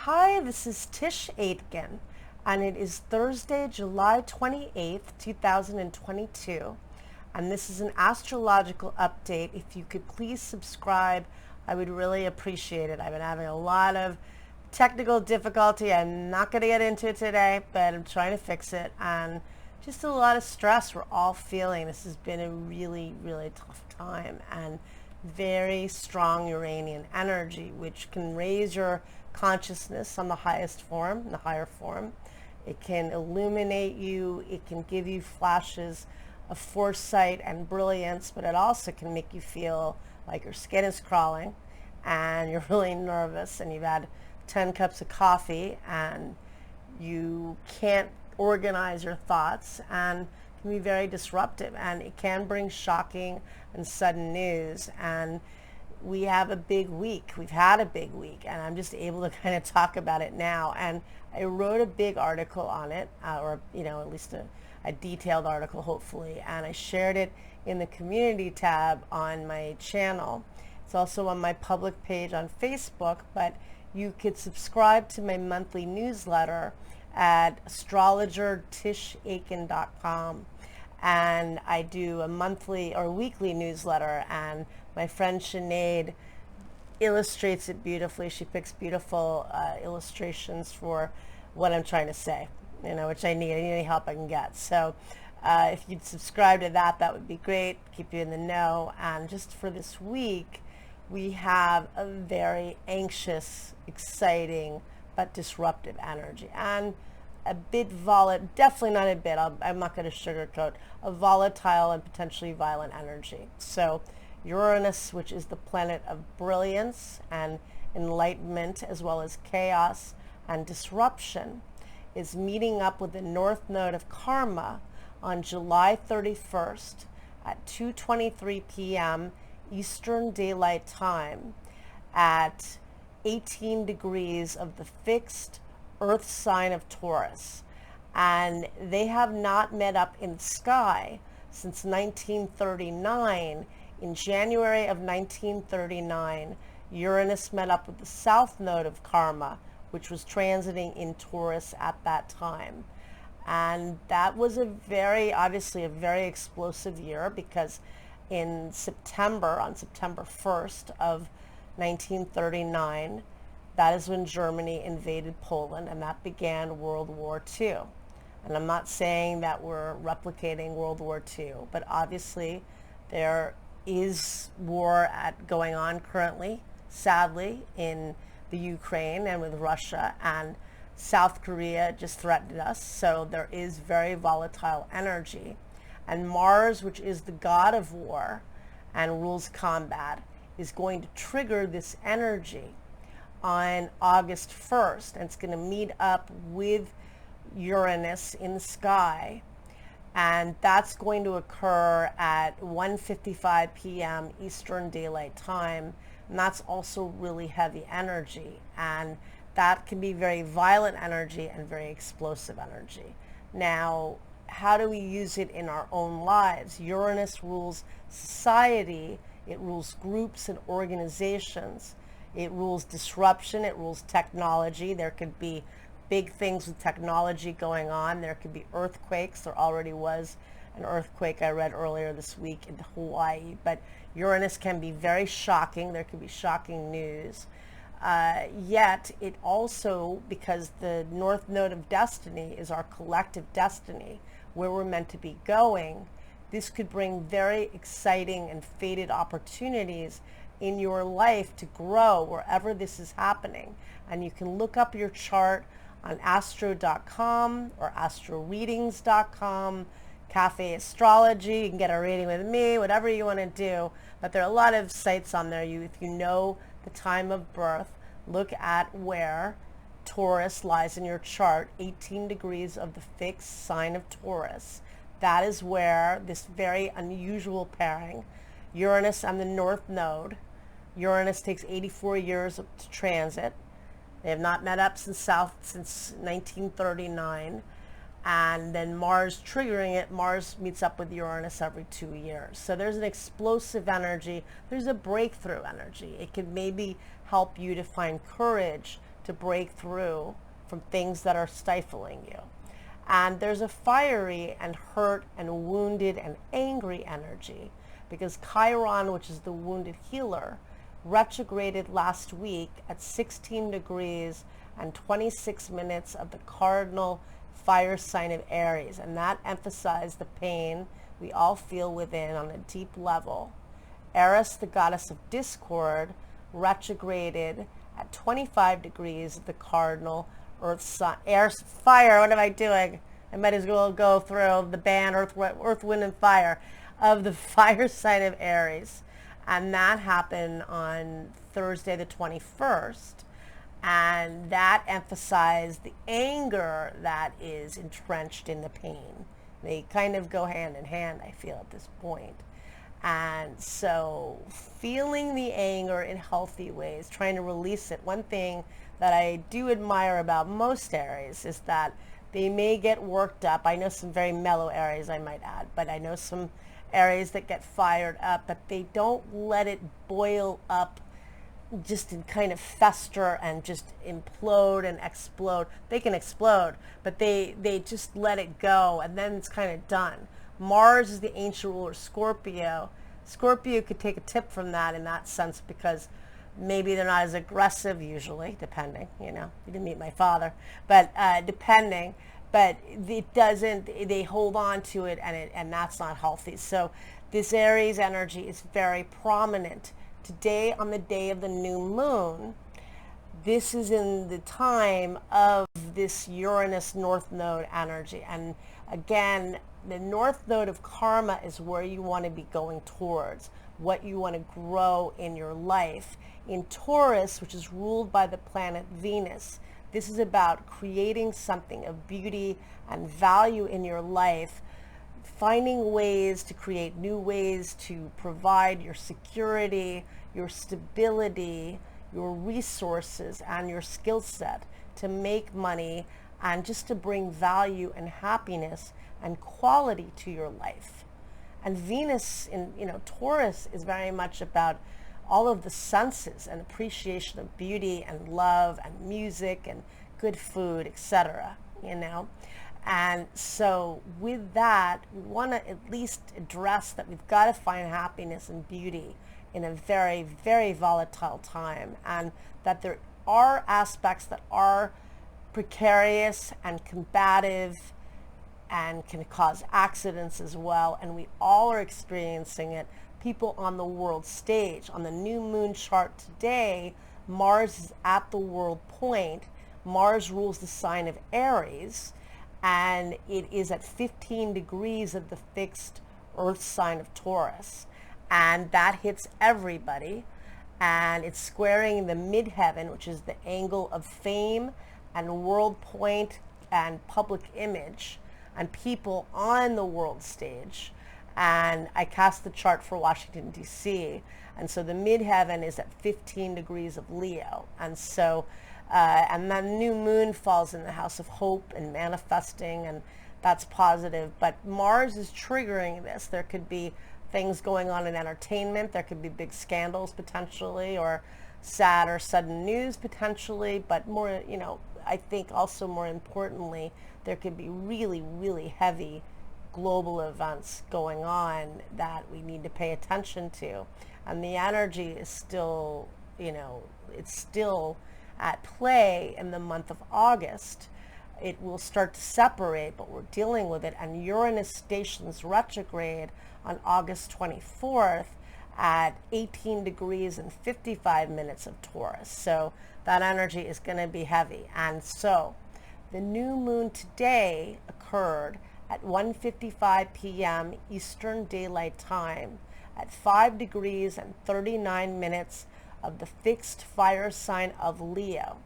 Hi, this is Tisch Aitken, and it is Thursday, July 28th, 2022, and this is an astrological update. If you could please subscribe, I would really appreciate it. I've been having a lot of technical difficulty. I'm not going to get into it today, but I'm trying to fix it, and just a lot of stress we're all feeling. This has been a really, really tough time, and very strong Uranian energy, which can raise your consciousness on the highest form, the higher form. It can illuminate you. It can give you flashes of foresight and brilliance, but it also can make you feel like your skin is crawling and you're really nervous and you've had 10 cups of coffee and you can't organize your thoughts, and can be very disruptive, and it can bring shocking and sudden news. And we have a big week. We've had a big week, and I'm just able to kind of talk about it now. And I wrote a big article on it, or at least a detailed article, hopefully, and I shared it in the community tab on my channel. It's also on my public page on Facebook, but you could subscribe to my monthly newsletter at astrologer.tishaitken.com, and I do a monthly or weekly newsletter, and my friend Sinead illustrates it beautifully. She picks beautiful illustrations for what I'm trying to say, which I need any help I can get. So if you'd subscribe to that, that would be great. Keep you in the know. And just for this week, we have a very anxious, exciting, but disruptive energy, and a bit definitely not a bit, I'm not going to sugarcoat, a volatile and potentially violent energy. So Uranus, which is the planet of brilliance and enlightenment, as well as chaos and disruption, is meeting up with the North Node of Karma on July 31st at 2:23 p.m. Eastern Daylight Time at 18 degrees of the fixed Earth sign of Taurus. And they have not met up in the sky since 1939. In January of 1939, Uranus met up with the South Node of Karma, which was transiting in Taurus at that time. And that was obviously a very explosive year, because on September 1st of 1939, that is when Germany invaded Poland, and that began World War II. And I'm not saying that we're replicating World War II, but obviously there is war going on currently, sadly, in the Ukraine and with Russia, and South Korea just threatened us. So there is very volatile energy. And Mars, which is the god of war and rules combat, is going to trigger this energy on August 1st, and it's going to meet up with Uranus in the sky, and that's going to occur at 1:55 p.m. Eastern Daylight Time, and that's also really heavy energy, and that can be very violent energy and very explosive energy. Now, how do we use it in our own lives? Uranus rules society, it rules groups and organizations. It rules disruption. It rules technology. There could be big things with technology going on. There could be earthquakes. There already was an earthquake I read earlier this week in Hawaii. But Uranus can be very shocking. There could be shocking news. Yet it also, because the North Node of Destiny is our collective destiny, where we're meant to be going, this could bring very exciting and fated opportunities in your life to grow wherever this is happening. And you can look up your chart on astro.com or astroreadings.com, Cafe Astrology. You can get a reading with me, whatever you want to do. But there are a lot of sites on there. If you know the time of birth, look at where Taurus lies in your chart, 18 degrees of the fixed sign of Taurus. That is where this very unusual pairing, Uranus and the North Node. Uranus takes 84 years to transit. They have not met up since 1939. And then Mars triggering it, Mars meets up with Uranus every 2 years. So there's an explosive energy. There's a breakthrough energy. It can maybe help you to find courage to break through from things that are stifling you. And there's a fiery and hurt and wounded and angry energy because Chiron, which is the wounded healer, retrograded last week at 16 degrees and 26 minutes of the Cardinal fire sign of Aries. And that emphasized the pain we all feel within on a deep level. Eris, the goddess of discord, retrograded at 25 degrees of the Cardinal Earth sign. Air, fire, what am I doing? I might as well go through the band Earth, Wind, and Fire of the fire sign of Aries. And that happened on Thursday the 21st. And that emphasized the anger that is entrenched in the pain. They kind of go hand in hand, I feel, at this point. And so feeling the anger in healthy ways, trying to release it. One thing that I do admire about most Aries is that they may get worked up. I know some very mellow Aries, I might add, but I know some Aries that get fired up, but they don't let it boil up just and kind of fester and just implode and explode. They can explode, but they just let it go, and then it's kind of done. Mars is the ancient ruler of Scorpio. Scorpio could take a tip from that in that sense because maybe they're not as aggressive usually, depending, you didn't meet my father, but depending, but it doesn't, they hold on to it, and that's not healthy. So this Aries energy is very prominent. Today, on the day of the new moon, this is in the time of this Uranus North Node energy. And again, the North Node of karma is where you want to be going towards, what you want to grow in your life. In Taurus, which is ruled by the planet Venus, this is about creating something of beauty and value in your life, finding ways to create new ways to provide your security, your stability, your resources, and your skill set to make money and just to bring value and happiness and quality to your life. And Venus in Taurus is very much about all of the senses and appreciation of beauty and love and music and good food, etc. And so with that, we want to at least address that we've got to find happiness and beauty in a very, very volatile time, and that there are aspects that are precarious and combative and can cause accidents as well, and we all are experiencing it. People on the world stage. On the new moon chart today, Mars is at the world point. Mars rules the sign of Aries, and it is at 15 degrees of the fixed earth sign of Taurus. And that hits everybody, and it's squaring the midheaven, which is the angle of fame and world point and public image and people on the world stage. And I cast the chart for Washington, D.C., and so the midheaven is at 15 degrees of Leo. And so and the new moon falls in the house of hope and manifesting, and that's positive. But Mars is triggering this. There could be things going on in entertainment. There could be big scandals potentially, or sad or sudden news potentially. But more, I think also more importantly, there could be really, really heavy global events going on that we need to pay attention to. And the energy is still, it's still at play in the month of August. It will start to separate, but we're dealing with it. And Uranus stations retrograde on August 24th at 18 degrees and 55 minutes of Taurus. So that energy is going to be heavy. And so the new moon today occurred at 1:55 p.m. Eastern Daylight Time at 5 degrees and 39 minutes of the fixed fire sign of Leo.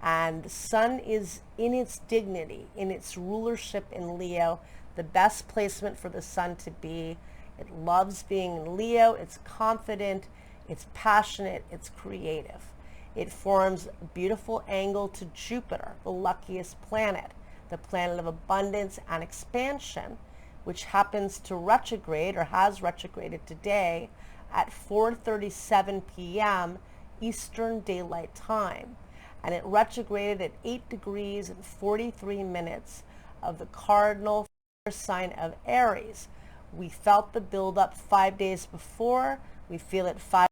And the sun is in its dignity, in its rulership in Leo, the best placement for the sun to be. It loves being in Leo. It's confident, it's passionate, it's creative. It forms a beautiful angle to Jupiter, the luckiest planet, the planet of abundance and expansion, which happens to retrograde or has retrograded today at 4:37 p.m. Eastern Daylight Time. and it retrograded at 8 degrees and 43 minutes of the Cardinal sign of Aries. We felt the buildup 5 days before, we feel it 5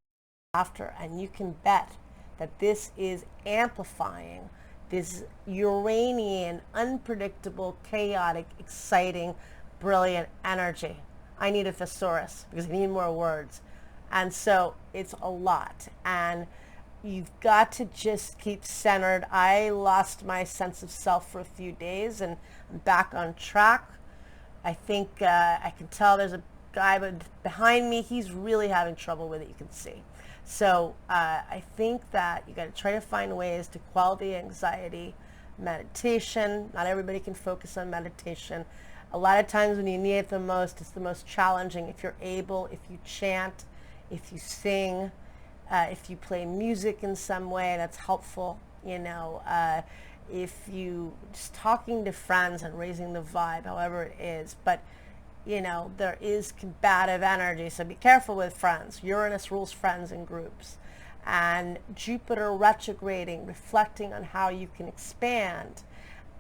after, and you can bet that this is amplifying this Uranian, unpredictable, chaotic, exciting, brilliant energy. I need a thesaurus because I need more words. And so it's a lot. And you've got to just keep centered. I lost my sense of self for a few days and I'm back on track. I think I can tell there's a guy behind me. He's really having trouble with it, you can see. So I think that you got to try to find ways to quell the anxiety. Meditation, not everybody can focus on meditation. A lot of times when you need it the most, it's the most challenging. If you're able, if you chant, if you sing, if you play music in some way, that's helpful. You know, if you just talking to friends and raising the vibe, however it is. But you know, there is combative energy, so be careful with friends. Uranus rules friends and groups. And Jupiter retrograding, reflecting on how you can expand.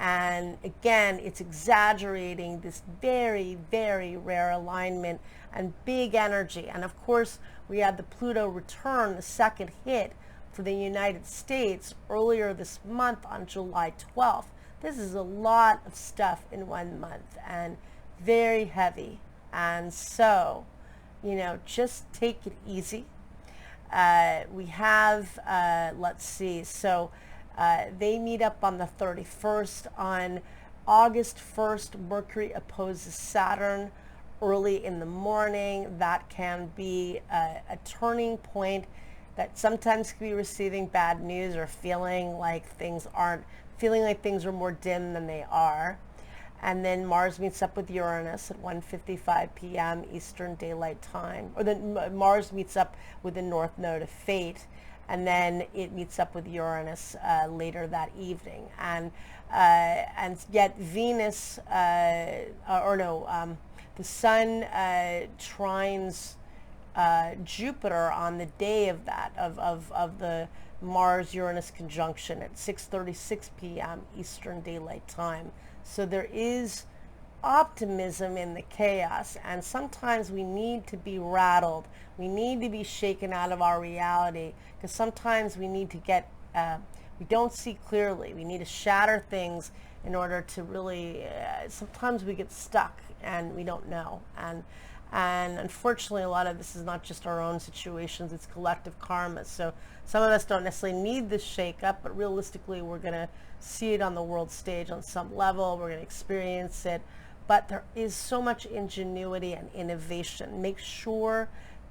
And again, it's exaggerating this very, very rare alignment and big energy. And of course, we had the Pluto return, the second hit for the United States earlier this month on July 12th. This is a lot of stuff in 1 month and very heavy. And so, you know, just take it easy. We have, let's see, so they meet up on the 31st. On August 1st, Mercury opposes Saturn early in the morning. That can be a turning point that sometimes can be receiving bad news or feeling like things are more dim than they are. And then Mars meets up with Uranus at 1:55 p.m. Eastern Daylight Time. Or then Mars meets up with the North Node of Fate, and then it meets up with Uranus later that evening. And yet Venus, the Sun trines Jupiter on the day of that, of the Mars-Uranus conjunction at 6:36 p.m. Eastern Daylight Time. So there is optimism in the chaos, and sometimes we need to be rattled. We need to be shaken out of our reality, because sometimes we need to get, we don't see clearly. We need to shatter things in order to really, sometimes we get stuck and we don't know. And unfortunately, a lot of this is not just our own situations, it's collective karma. So some of us don't necessarily need this shake-up, but realistically, we're going to see it on the world stage on some level. We're going to experience it. But there is so much ingenuity and innovation. Make sure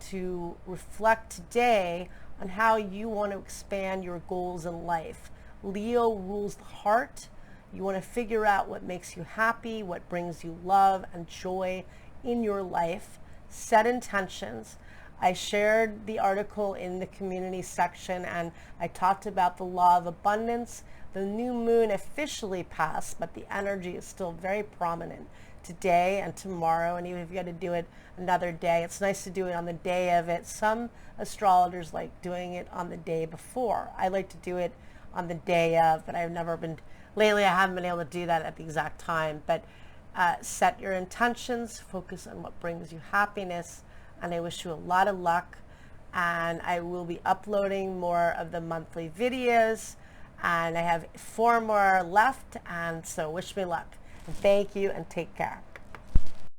to reflect today on how you want to expand your goals in life. Leo rules the heart. You want to figure out what makes you happy, what brings you love and joy in your life. Set intentions. I shared the article in the community section, and I talked about the law of abundance. The new moon officially passed, but the energy is still very prominent today and tomorrow, and even if you got to do it another day, it's nice to do it on the day of it. Some astrologers like doing it on the day before. I like to do it on the day of, but lately I haven't been able to do that at the exact time. But set your intentions, focus on what brings you happiness, and I wish you a lot of luck. And I will be uploading more of the monthly videos, and I have 4 more left, and so wish me luck. And thank you, and take care.